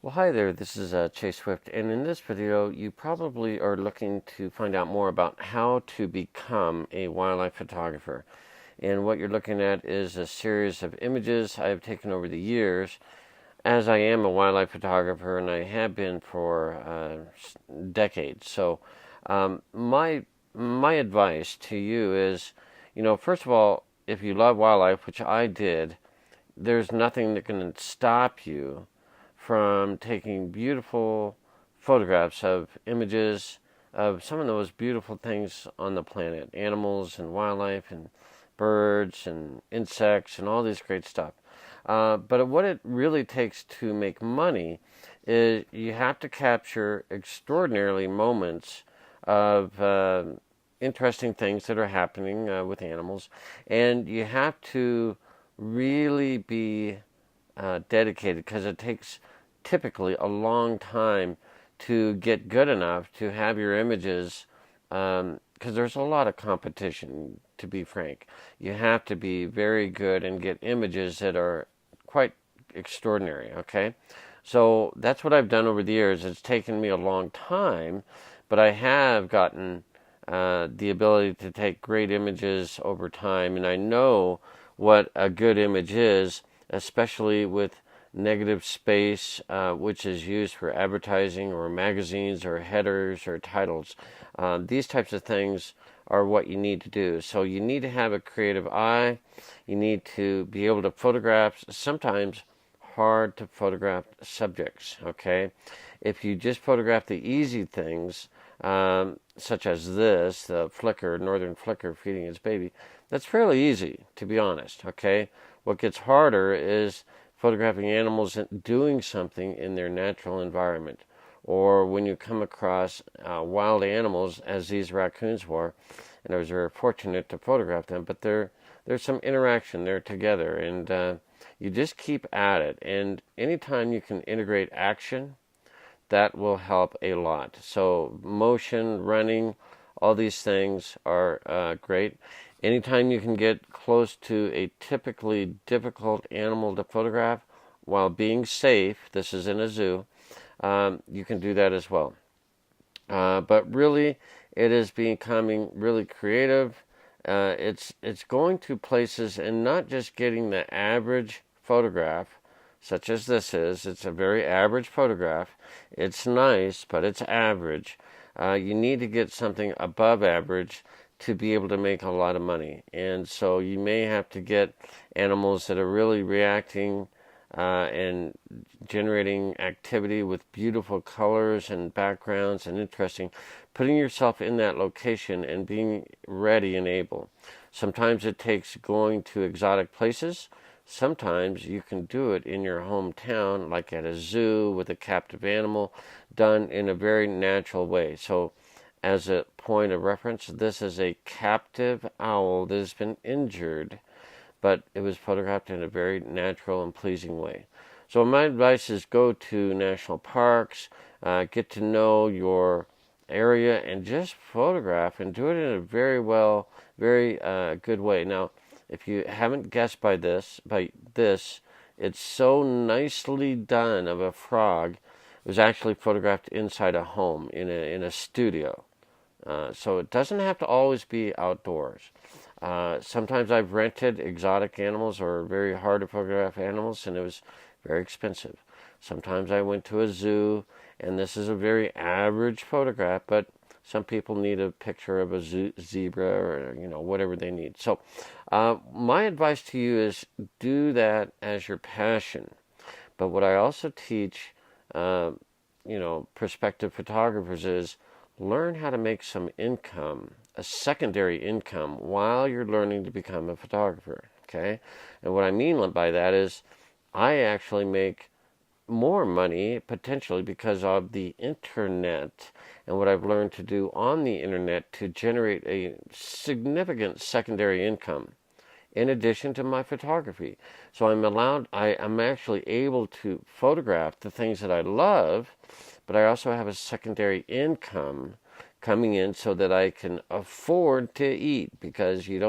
Well, hi there, this is Chase Swift, and in this video, you probably are looking to find out more about how to become a wildlife photographer. And what you're looking at is a series of images I have taken over the years, as I am a wildlife photographer, and I have been for decades. So, my advice to you is, first of all, if you love wildlife, which I did, there's nothing that can stop you from taking beautiful photographs of images of some of the most beautiful things on the planet, animals and wildlife and birds and insects and all this great stuff. But what it really takes to make money is you have to capture extraordinarily moments of interesting things that are happening with animals, and you have to really be dedicated because it takes typically a long time to get good enough to have your images because there's a lot of competition, to be frank. You have to be very good and get images that are quite extraordinary, okay? So that's what I've done over the years. It's taken me a long time, but I have gotten the ability to take great images over time, and I know what a good image is, especially with negative space, which is used for advertising or magazines or headers or titles. These types of things are what you need to do. So you need to have a creative eye. You need to be able to photograph sometimes hard to photograph subjects, okay? If you just photograph the easy things, such as this, the northern flicker feeding its baby, that's fairly easy, to be honest, okay? What gets harder is photographing animals doing something in their natural environment. Or when you come across wild animals, as these raccoons were, and I was very fortunate to photograph them, but there's some interaction there together, and you just keep at it. And anytime you can integrate action, that will help a lot. So motion, running, all these things are great. Anytime you can get close to a typically difficult animal to photograph while being safe, this is in a zoo, you can do that as well. But really, it is becoming really creative. It's going to places and not just getting the average photograph, such as this is. It's a very average photograph. It's nice, but it's average. You need to get something above average to be able to make a lot of money. And so you may have to get animals that are really reacting and generating activity with beautiful colors and backgrounds and interesting, putting yourself in that location and being ready and able. Sometimes it takes going to exotic places. Sometimes you can do it in your hometown, like at a zoo with a captive animal, done in a very natural way. So, as a point of reference, this is a captive owl that has been injured, but it was photographed in a very natural and pleasing way. So my advice is go to national parks, get to know your area, and just photograph and do it in a very good way. Now, if you haven't guessed by this, it's so nicely done of a frog. It was actually photographed inside a home in a studio. So it doesn't have to always be outdoors. Sometimes I've rented exotic animals or very hard to photograph animals, and it was very expensive. Sometimes I went to a zoo, and this is a very average photograph, but some people need a picture of a zebra or whatever they need. So my advice to you is do that as your passion. But what I also teach, prospective photographers is learn how to make some income, a secondary income, while you're learning to become a photographer, okay? And what I mean by that is I actually make more money potentially because of the internet and what I've learned to do on the internet to generate a significant secondary income in addition to my photography. So I'm actually able to photograph the things that I love, but I also have a secondary income coming in so that I can afford to eat, because you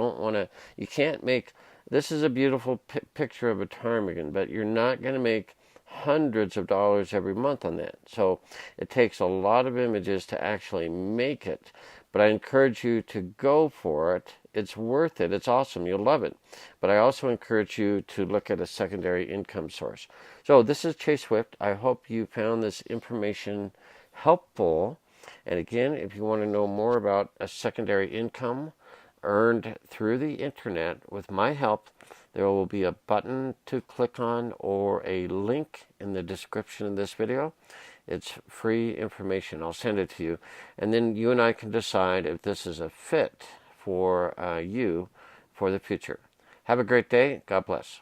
can't make, this is a beautiful picture of a ptarmigan, but you're not going to make hundreds of dollars every month on that. So it takes a lot of images to actually make it. But I encourage you to go for it. It's worth it. It's awesome. You'll love it. But I also encourage you to look at a secondary income source. So this is Chase Swift. I hope you found this information helpful. And again, if you want to know more about a secondary income earned through the internet with my help, there will be a button to click on or a link in the description of this video. It's free information. I'll send it to you. And then you and I can decide if this is a fit for you for the future. Have a great day. God bless.